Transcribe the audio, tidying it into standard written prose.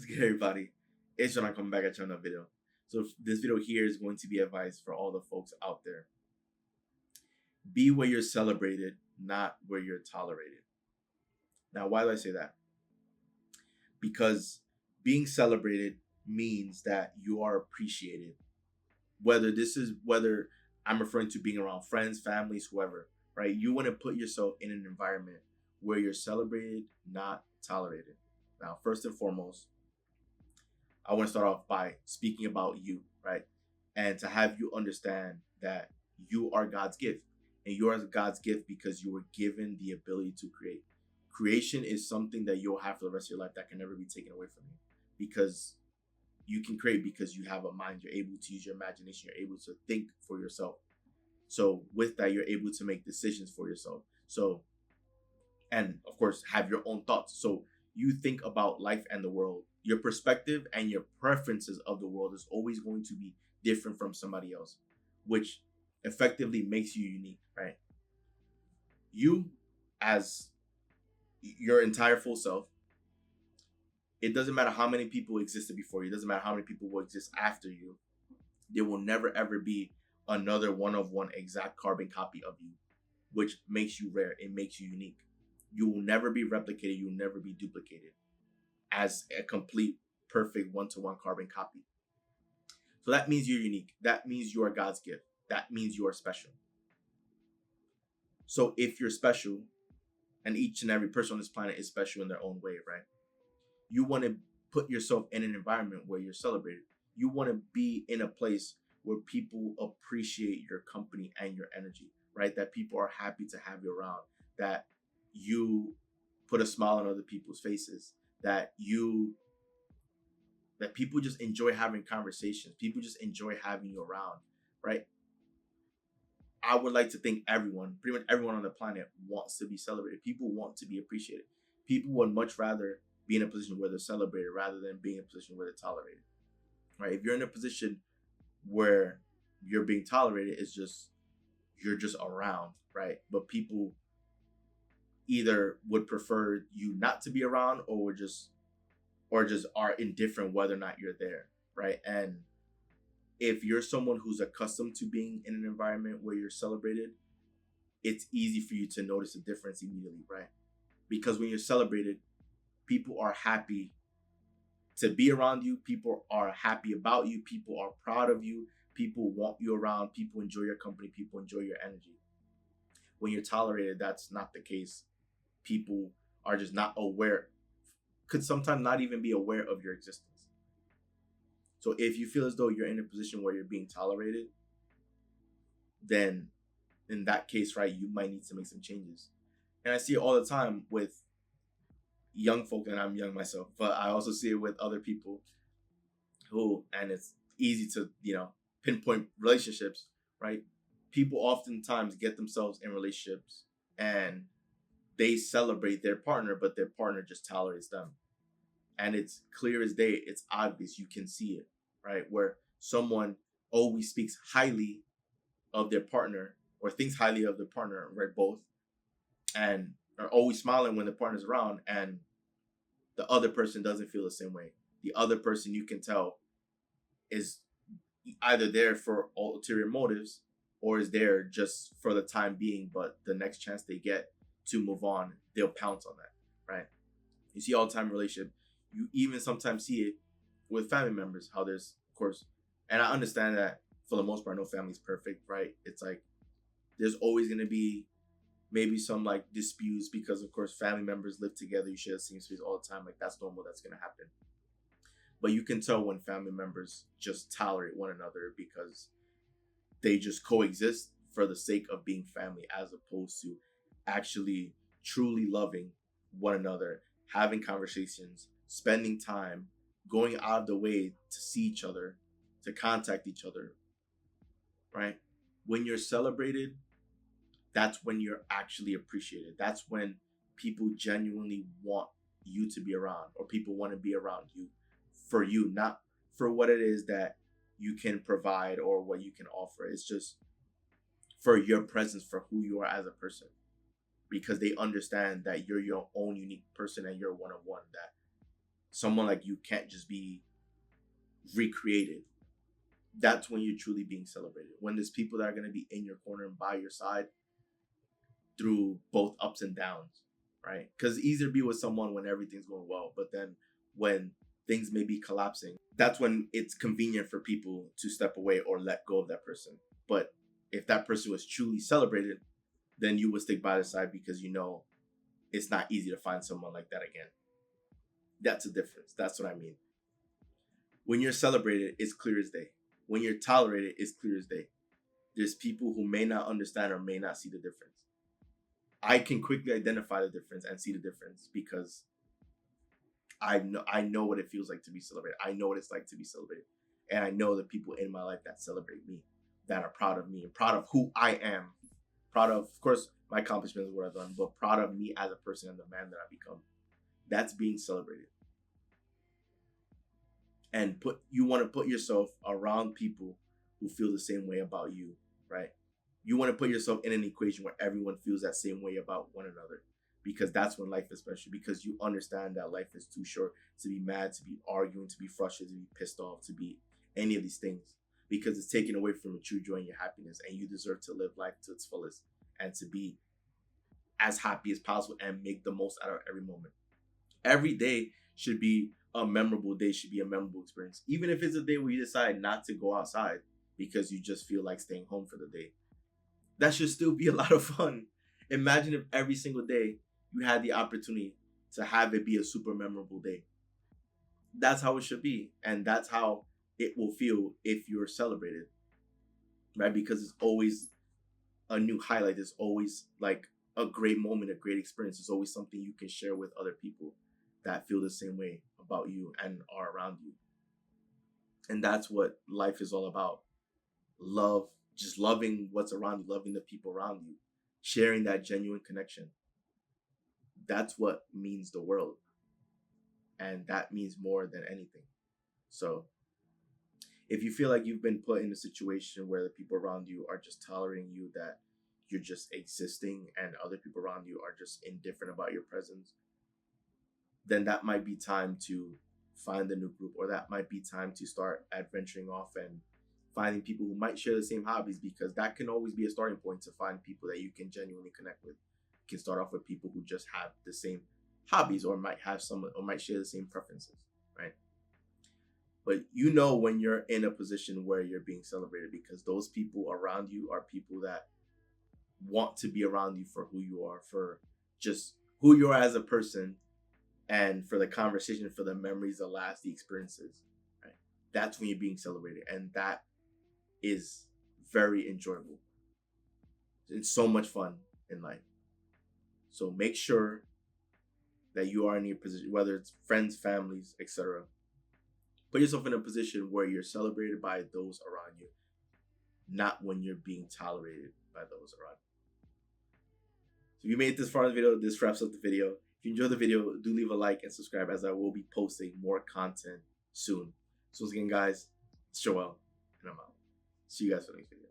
What's good, everybody? It's John. I'm coming back at you on another video. So this video here is going to be advice for all the folks out there. Be where you're celebrated, not where you're tolerated. Now, why do I say that? Because being celebrated means that you are appreciated. Whether I'm referring to being around friends, families, whoever, right? You want to put yourself in an environment where you're celebrated, not tolerated. Now, first and foremost, I want to start off by speaking about you, right? And to have you understand that you are God's gift. And you are God's gift because you were given the ability to create. Creation is something that you'll have for the rest of your life that can never be taken away from you. Because you can create because you have a mind, you're able to use your imagination, you're able to think for yourself. So with that, you're able to make decisions for yourself. So, and of course, have your own thoughts. So you think about life and the world. Your perspective and your preferences of the world is always going to be different from somebody else, which effectively makes you unique, right? You, as your entire full self, it doesn't matter how many people existed before you, it doesn't matter how many people will exist after you. There will never ever be another one of one exact carbon copy of you, which makes you rare. It makes you unique. You will never be replicated. You will never be duplicated as a complete, perfect one-to-one carbon copy. So that means you're unique. That means you are God's gift. That means you are special. So if you're special, and each and every person on this planet is special in their own way, right? You want to put yourself in an environment where you're celebrated. You want to be in a place where people appreciate your company and your energy, right? That people are happy to have you around, that you put a smile on other people's faces, that people just enjoy having conversations. People just enjoy having you around, right? I would like to think pretty much everyone on the planet wants to be celebrated. People want to be appreciated. People would much rather be in a position where they're celebrated rather than being in a position where they're tolerated, right? If you're in a position where you're being tolerated, you're just around, right? But people either would prefer you not to be around or just are indifferent whether or not you're there, right? And if you're someone who's accustomed to being in an environment where you're celebrated, it's easy for you to notice the difference immediately, right? Because when you're celebrated, people are happy to be around you. People are happy about you. People are proud of you. People want you around. People enjoy your company. People enjoy your energy. When you're tolerated, that's not the case. People are just not aware, could sometimes not even be aware of your existence. So if you feel as though you're in a position where you're being tolerated, then in that case, right, you might need to make some changes. And I see it all the time with young folk, and I'm young myself, but I also see it with other people and it's easy to, pinpoint relationships, right? People oftentimes get themselves in relationships and they celebrate their partner, but their partner just tolerates them. And it's clear as day, it's obvious, you can see it, right? Where someone always speaks highly of their partner or thinks highly of their partner, right? Both, and are always smiling when the partner's around, and the other person doesn't feel the same way. The other person, you can tell, is either there for ulterior motives or is there just for the time being, but the next chance they get to move on, they'll pounce on that, right? You see all the time in relationship. You even sometimes see it with family members, how there's, of course, and I understand that for the most part, no family's perfect, right? It's like there's always going to be maybe some like disputes because, of course, family members live together. You share the same space all the time. Like that's normal. That's going to happen. But you can tell when family members just tolerate one another because they just coexist for the sake of being family, as opposed to actually truly loving one another, having conversations, spending time, going out of the way to see each other, to contact each other, right? When you're celebrated, that's when you're actually appreciated. That's when people genuinely want you to be around, or people want to be around you for you, not for what it is that you can provide or what you can offer. It's just for your presence, for who you are as a person, because they understand that you're your own unique person and you're one of one, that Someone like you can't just be recreated. That's when you're truly being celebrated. When there's people that are going to be in your corner and by your side through both ups and downs, right? Because it's easier to be with someone when everything's going well, but then when things may be collapsing, that's when it's convenient for people to step away or let go of that person. But if that person was truly celebrated, then you would stick by their side because you know it's not easy to find someone like that again. That's a difference. That's what I mean. When you're celebrated, it's clear as day. When you're tolerated, it's clear as day. There's people who may not understand or may not see the difference. I can quickly identify the difference and see the difference because I know what it feels like to be celebrated. I know what it's like to be celebrated. And I know the people in my life that celebrate me, that are proud of me and proud of who I am. Proud of course, my accomplishments, what I've done, but proud of me as a person and the man that I've become. That's being celebrated. And you want to put yourself around people who feel the same way about you, right? You want to put yourself in an equation where everyone feels that same way about one another, because that's when life is special, because you understand that life is too short to be mad, to be arguing, to be frustrated, to be pissed off, to be any of these things, because it's taken away from your true joy and your happiness, and you deserve to live life to its fullest and to be as happy as possible and make the most out of every moment. Every day should be a memorable day, should be a memorable experience. Even if it's a day where you decide not to go outside because you just feel like staying home for the day, that should still be a lot of fun. Imagine if every single day you had the opportunity to have it be a super memorable day. That's how it should be. And that's how it will feel if you're celebrated, right? Because it's always a new highlight. There's always like a great moment, a great experience. There's always something you can share with other people that feel the same way about you and are around you. And that's what life is all about. Love, just loving what's around you, loving the people around you, sharing that genuine connection. That's what means the world. And that means more than anything. So if you feel like you've been put in a situation where the people around you are just tolerating you, that you're just existing and other people around you are just indifferent about your presence, then that might be time to find a new group, or that might be time to start adventuring off and finding people who might share the same hobbies, because that can always be a starting point to find people that you can genuinely connect with. You can start off with people who just have the same hobbies or might have some or might share the same preferences, right? But you know when you're in a position where you're being celebrated, because those people around you are people that want to be around you for who you are, for just who you are as a person, and for the conversation, for the memories that last, the experiences, right? That's when you're being celebrated. And that is very enjoyable. It's so much fun in life. So make sure that you are in your position, whether it's friends, families, etc. Put yourself in a position where you're celebrated by those around you, not when you're being tolerated by those around you. So if you made it this far in the video, this wraps up the video. If you enjoyed the video, do leave a like and subscribe, as I will be posting more content soon. So once again, guys, it's Joel, and I'm out. See you guys for the next video.